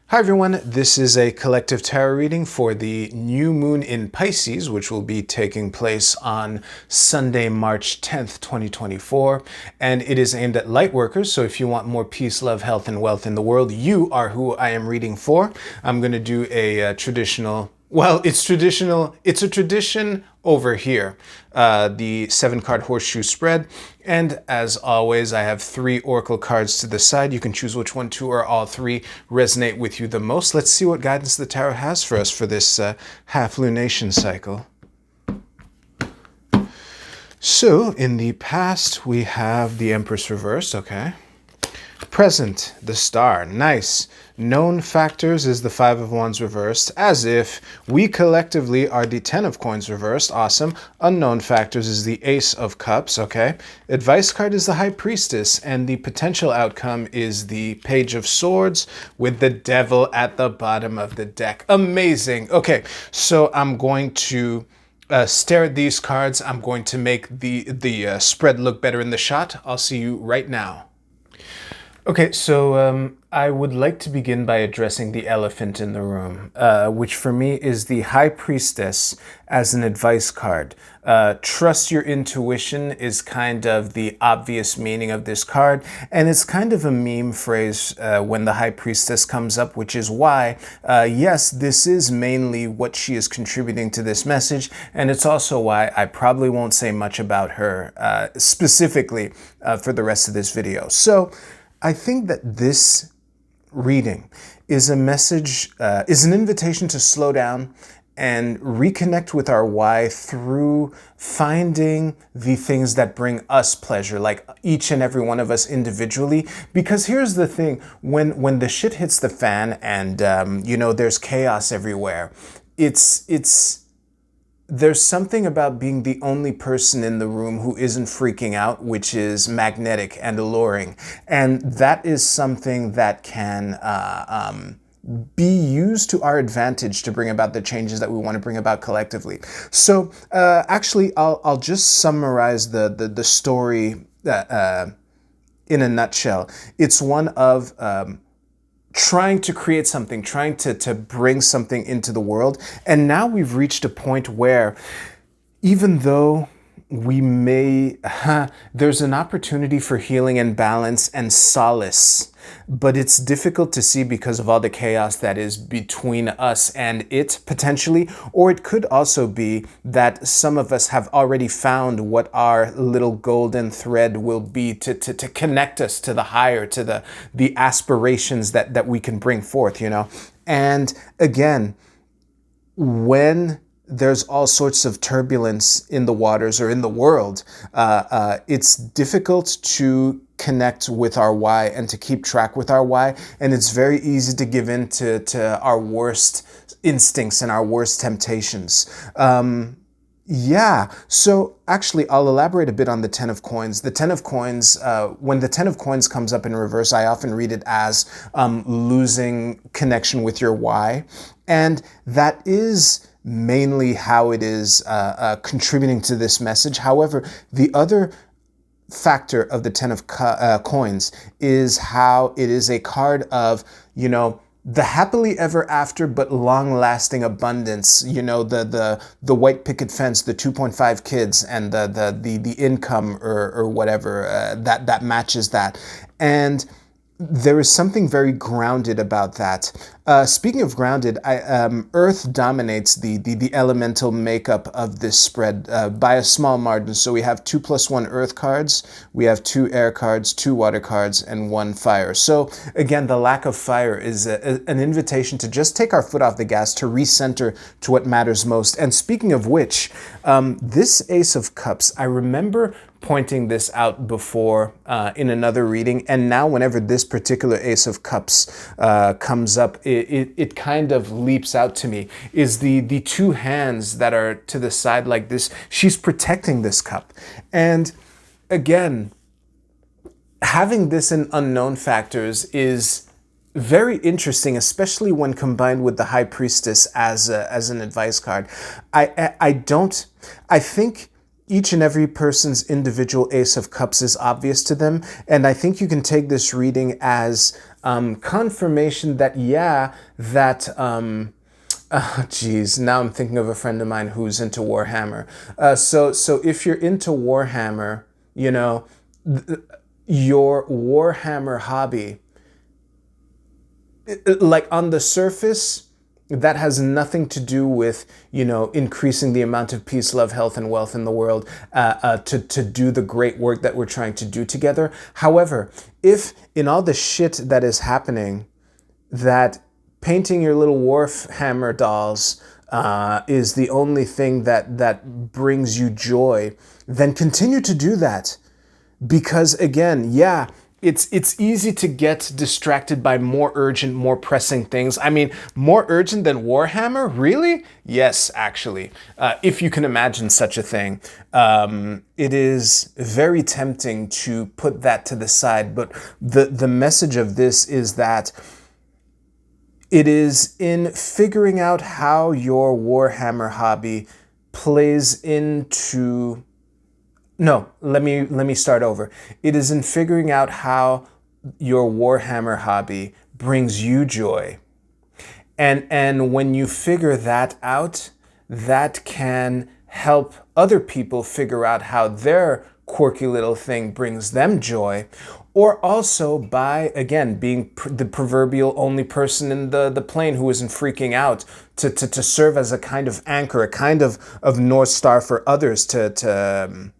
Hi everyone, this is a collective tarot reading for the new moon in Pisces, which will be taking place on Sunday, March 10th, 2024. And it is aimed at lightworkers, so if you want more peace, love, health, and wealth in the world, you are who I am reading for. I'm going to do a traditional, well, it's traditional, it's a tradition over here, the 7-card horseshoe spread. And as always, I have 3 oracle cards to the side. You can choose which one, 2, or all 3 resonate with you the most. Let's see what guidance the tarot has for us for this half lunation cycle. So in the past, we have the Empress reversed, okay. Present, the Star, nice. Known factors is the 5 of Wands reversed, as if we collectively are the 10 of Coins reversed, awesome. Unknown factors is the Ace of Cups, okay. Advice card is the High Priestess, and the potential outcome is the Page of Swords with the Devil at the bottom of the deck. Amazing. Okay, so I'm going to stare at these cards. I'm going to make the spread look better in the shot. I'll see you right now. Okay, so I would like to begin by addressing the elephant in the room, which for me is the High Priestess as an advice card. Trust your intuition is kind of the obvious meaning of this card, and it's kind of a meme phrase when the High Priestess comes up, which is why, yes, this is mainly what she is contributing to this message, and it's also why I probably won't say much about her specifically for the rest of this video. So, I think that this reading is a message, is an invitation to slow down and reconnect with our why through finding the things that bring us pleasure, like each and every one of us individually. Because here's the thing, when the shit hits the fan and, you know, there's chaos everywhere, there's something about being the only person in the room who isn't freaking out, which is magnetic and alluring. And that is something that can be used to our advantage to bring about the changes that we want to bring about collectively. So actually, I'll just summarize the story in a nutshell. It's one of trying to create something, trying to bring something into the world. And now we've reached a point where even though we may, there's an opportunity for healing and balance and solace, but it's difficult to see because of all the chaos that is between us and it potentially, or it could also be that some of us have already found what our little golden thread will be to connect us to the higher, to the aspirations that we can bring forth, you know? And again, when there's all sorts of turbulence in the waters or in the world, it's difficult to connect with our why and to keep track with our why. And it's very easy to give in to our worst instincts and our worst temptations. Yeah, so actually I'll elaborate a bit on the 10 of Coins. The 10 of Coins, when the 10 of Coins comes up in reverse, I often read it as losing connection with your why. And that is mainly how it is contributing to this message. However, the other factor of the 10 of Coins is how it is a card of, you know, the happily ever after but long-lasting abundance, you know, the white picket fence, the 2.5 kids, and the income or whatever that matches that. And there is something very grounded about that. Speaking of grounded, Earth dominates the elemental makeup of this spread by a small margin. So we have 2+1 Earth cards, we have 2 air cards, 2 water cards, and 1 fire. So again, the lack of fire is an invitation to just take our foot off the gas, to recenter to what matters most. And speaking of which, this Ace of Cups, I remember pointing this out before in another reading, and now whenever this particular Ace of Cups comes up, it kind of leaps out to me, is the 2 hands that are to the side like this. She's protecting this cup. And again, having this in unknown factors is very interesting, especially when combined with the High Priestess as an advice card. I think each and every person's individual Ace of Cups is obvious to them. And I think you can take this reading as confirmation that, yeah, that, geez, now I'm thinking of a friend of mine who's into Warhammer. So if you're into Warhammer, you know, your Warhammer hobby, like on the surface, that has nothing to do with, you know, increasing the amount of peace, love, health, and wealth in the world to do the great work that we're trying to do together. However, if in all the shit that is happening, that painting your little Warhammer dolls is the only thing that brings you joy, then continue to do that. Because again, yeah, it's easy to get distracted by more urgent, more pressing things. I mean, more urgent than Warhammer? Really? Yes, actually. If you can imagine such a thing. It is very tempting to put that to the side, but the message of this is that it is in figuring out how your Warhammer hobby plays into... No, let me start over. It is in figuring out how your Warhammer hobby brings you joy. And when you figure that out, that can help other people figure out how their quirky little thing brings them joy. Or also by, again, being the proverbial only person in the plane who isn't freaking out, to serve as a kind of anchor, a kind of North Star for others to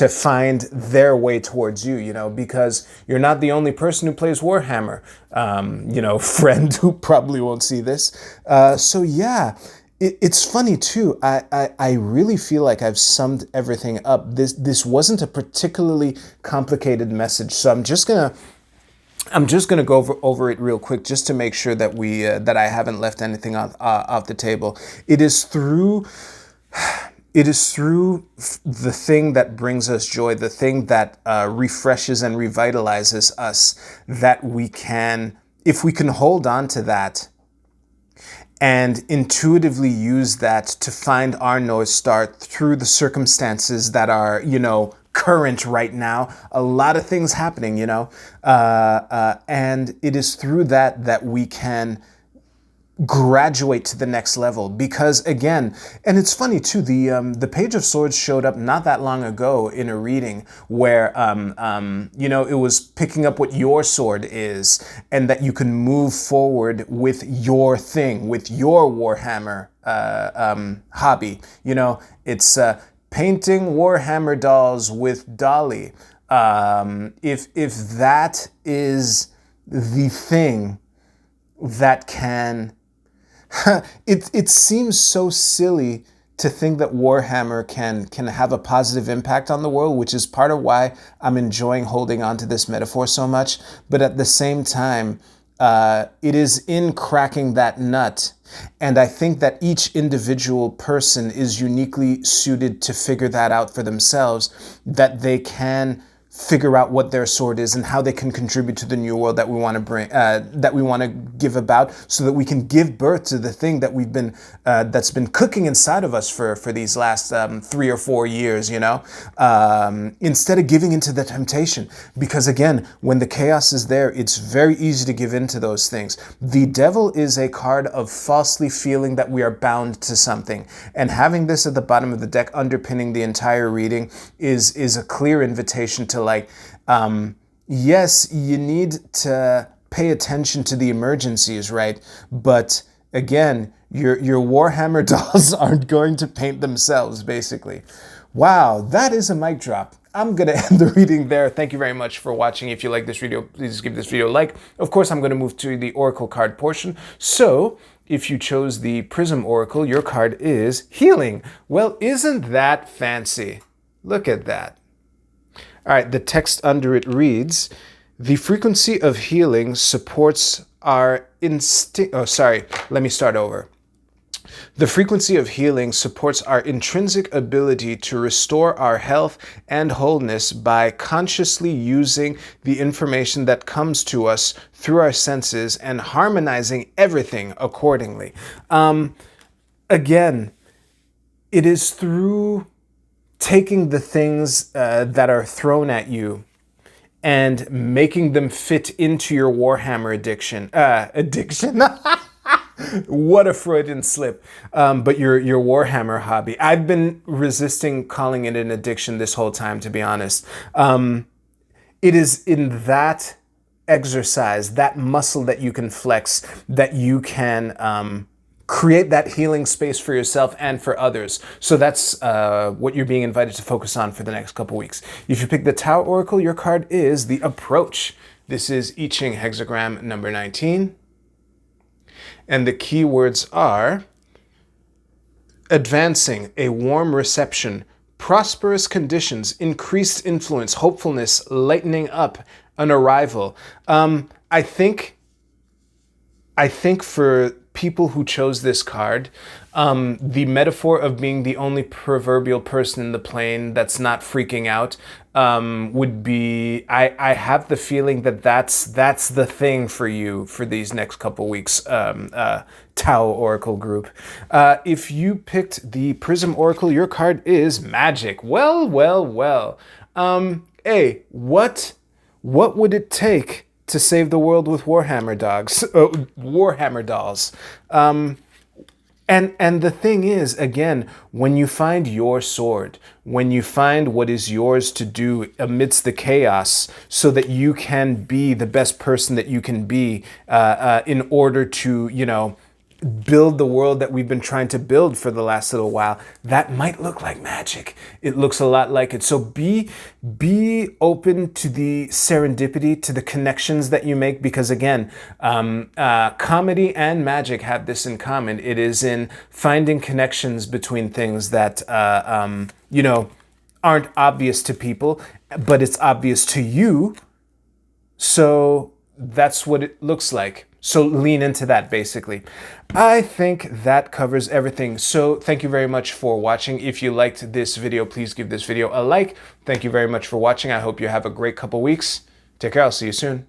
find their way towards you, you know, because you're not the only person who plays Warhammer, you know, friend who probably won't see this. So yeah, it's funny too. I really feel like I've summed everything up. This wasn't a particularly complicated message, so I'm just gonna go over it real quick just to make sure that that I haven't left anything off the table. It is through the thing that brings us joy, the thing that refreshes and revitalizes us, that we can, if we can hold on to that and intuitively use that to find our North Star through the circumstances that are, you know, current right now. A lot of things happening, you know, and it is through that we can graduate to the next level. Because again, and it's funny too, the Page of Swords showed up not that long ago in a reading where you know, it was picking up what your sword is, and that you can move forward with your thing, with your Warhammer hobby. You know, it's painting Warhammer dolls with Dolly. If that is the thing that can... It seems so silly to think that Warhammer can have a positive impact on the world, which is part of why I'm enjoying holding on to this metaphor so much. But at the same time, it is in cracking that nut. And I think that each individual person is uniquely suited to figure that out for themselves, that they can figure out what their sword is and how they can contribute to the new world that we want to bring, that we want to give about, so that we can give birth to the thing that we've been, that's been cooking inside of us for these last 3 or 4 years, you know, instead of giving into the temptation. Because again, when the chaos is there, it's very easy to give into those things. The devil is a card of falsely feeling that we are bound to something. And having this at the bottom of the deck underpinning the entire reading is a clear invitation to, like, yes, you need to pay attention to the emergencies, right? But again, your Warhammer dolls aren't going to paint themselves, basically. Wow, that is a mic drop. I'm going to end the reading there. Thank you very much for watching. If you like this video, please give this video a like. Of course, I'm going to move to the Oracle card portion. So if you chose the Prism Oracle, your card is Healing. Well, isn't that fancy? Look at that. All right, the text under it reads, the frequency of healing supports our instinct... Oh, sorry, let me start over. The frequency of healing supports our intrinsic ability to restore our health and wholeness by consciously using the information that comes to us through our senses and harmonizing everything accordingly. Again, it is through taking the things that are thrown at you and making them fit into your Warhammer addiction. What a Freudian slip. But your Warhammer hobby. I've been resisting calling it an addiction this whole time, to be honest. It is in that exercise, that muscle that you can flex, that you can create that healing space for yourself and for others. So that's what you're being invited to focus on for the next couple weeks. If you pick the Tao Oracle, your card is the Approach. This is I Ching hexagram number 19. And the keywords are advancing, a warm reception, prosperous conditions, increased influence, hopefulness, lightening up, an arrival. I think for people who chose this card, the metaphor of being the only proverbial person in the plane that's not freaking out would be, I have the feeling that that's the thing for you for these next couple weeks, Tao Oracle group. If you picked the Prism Oracle, your card is Magic. Well. Hey, what would it take to save the world with Warhammer dolls? And the thing is, again, when you find your sword, when you find what is yours to do amidst the chaos so that you can be the best person that you can be in order to, build the world that we've been trying to build for the last little while, that might look like magic. It looks a lot like it. So be open to the serendipity, to the connections that you make, because again, comedy and magic have this in common. It is in finding connections between things that, aren't obvious to people, but it's obvious to you. So that's what it looks like. So lean into that, basically. I think that covers everything. So thank you very much for watching. If you liked this video, please give this video a like. Thank you very much for watching. I hope you have a great couple weeks. Take care. I'll see you soon.